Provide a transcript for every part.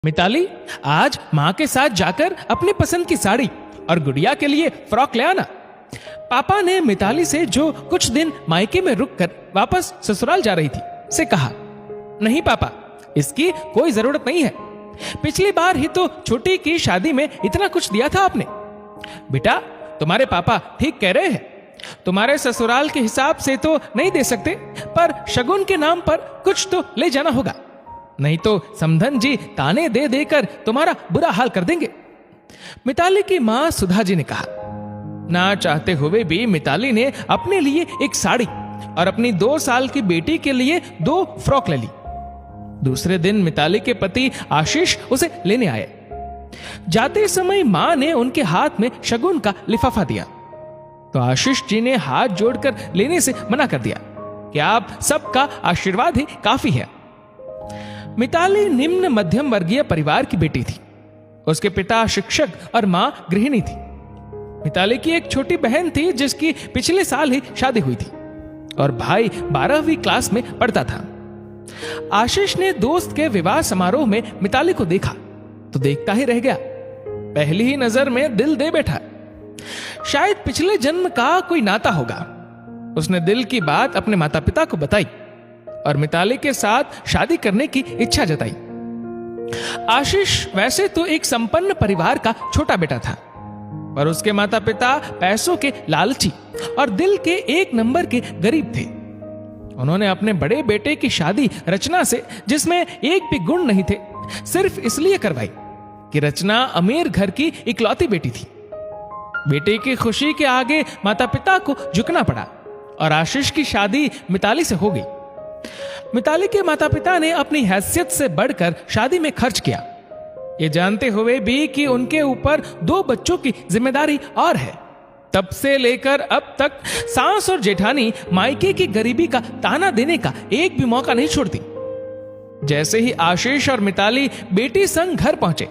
मिताली, आज माँ के साथ जाकर अपनी पसंद की साड़ी और गुड़िया के लिए फ्रॉक ले आना। पापा ने मिताली से जो कुछ दिन मायके में रुककर वापस ससुराल जा रही थी से कहा, नहीं पापा, इसकी कोई जरूरत नहीं है। पिछली बार ही तो छोटी की शादी में इतना कुछ दिया था आपने। बेटा, तुम्हारे पापा ठीक कह रहे हैं। तुम्हारे ससुराल के हिसाब से तो नहीं दे सकते, पर शगुन के नाम पर कुछ तो ले जाना होगा, नहीं तो समधन जी ताने दे देकर तुम्हारा बुरा हाल कर देंगे। मिताली की मां सुधा जी ने कहा। ना चाहते हुए भी मिताली ने अपने लिए एक साड़ी और अपनी 2 साल की बेटी के लिए 2 फ्रॉक ले ली। दूसरे दिन मिताली के पति आशीष उसे लेने आए। जाते समय मां ने उनके हाथ में शगुन का लिफाफा दिया तो आशीष जी ने हाथ जोड़कर लेने से मना कर दिया कि आप सबका आशीर्वाद ही काफी है। मिताली निम्न मध्यम वर्गीय परिवार की बेटी थी। उसके पिता शिक्षक और मां गृहिणी थी। मिताली की एक छोटी बहन थी जिसकी पिछले साल ही शादी हुई थी और भाई 12वीं क्लास में पढ़ता था। आशीष ने दोस्त के विवाह समारोह में मिताली को देखा तो देखता ही रह गया। पहली ही नजर में दिल दे बैठा। शायद पिछले जन्म का कोई नाता होगा। उसने दिल की बात अपने माता पिता को बताई और मिताली के साथ शादी करने की इच्छा जताई। आशीष वैसे तो एक संपन्न परिवार का छोटा बेटा था, पर उसके माता पिता पैसों के लालची और दिल के 1 नंबर के गरीब थे। उन्होंने अपने बड़े बेटे की शादी रचना से, जिसमें एक भी गुण नहीं थे, सिर्फ इसलिए करवाई कि रचना अमीर घर की इकलौती बेटी थी। बेटे की खुशी के आगे माता पिता को झुकना पड़ा और आशीष की शादी मिताली से हो गई। मिताली के माता पिता ने अपनी हैसियत से बढ़कर शादी में खर्च किया, ये जानते हुए भी कि उनके ऊपर 2 बच्चों की जिम्मेदारी और है। तब से लेकर अब तक सास और जेठानी मायके की गरीबी का ताना देने का एक भी मौका नहीं छोड़ती। जैसे ही आशीष और मिताली बेटी संग घर पहुंचे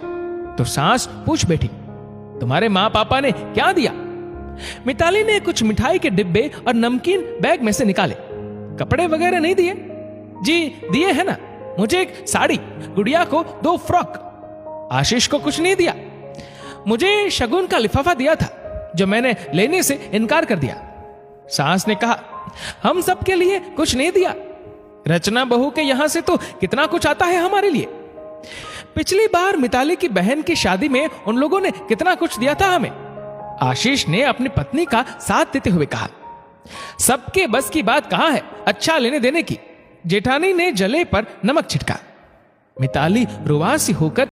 तो सास पूछ बैठी, तुम्हारे माँ पापा ने क्या दिया? मिताली ने कुछ मिठाई के डिब्बे और नमकीन बैग में से निकाले। कपड़े वगैरह नहीं दिए? जी दिए है ना, मुझे एक साड़ी, गुड़िया को 2 फ्रॉक। आशीष को कुछ नहीं दिया। मुझे शगुन का लिफाफा दिया था जो मैंने लेने से इनकार कर दिया। सास ने कहा, हम सब के लिए कुछ नहीं दिया। रचना बहू के यहां से तो कितना कुछ आता है हमारे लिए। पिछली बार मिताली की बहन की शादी में उन लोगों ने कितना कुछ दिया था हमें। आशीष ने अपनी पत्नी का साथ देते हुए कहा, सबके बस की बात कहां है अच्छा लेने देने की। जेठानी ने जले पर नमक छिटका। मिताली रुआसी होकर